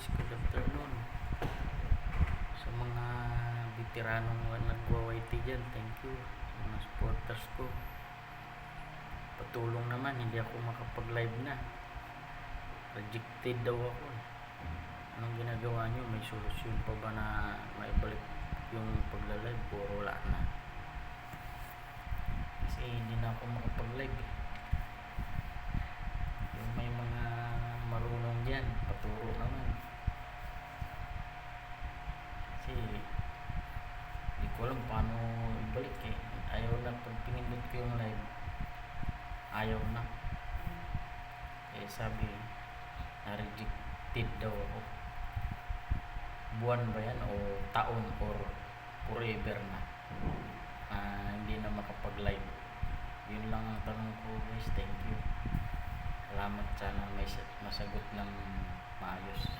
guys, good afternoon. Sa mga veteranong nagwa-YT dyan, thank you. Sa mga supporters ko, patulong naman, hindi ako makapag-live na. Rejected daw ako. Anong ginagawa nyo? May solusyon pa ba na maibalik yung pagla-live? Puro wala na. Kasi hindi na ako makapag-live. Yung may mga marunong dyan, paturo naman. Kasi hindi ko alam paano ibalik eh. Ayaw na, pag pinindot ko yung live, ayaw na. Eh sabi, na-rejected daw ako. Buwan ba yan o taon or forever na hindi na makapag-live. Yun lang ang tanong ko guys. Thank you. Salamat, sana may masagot ng maayos.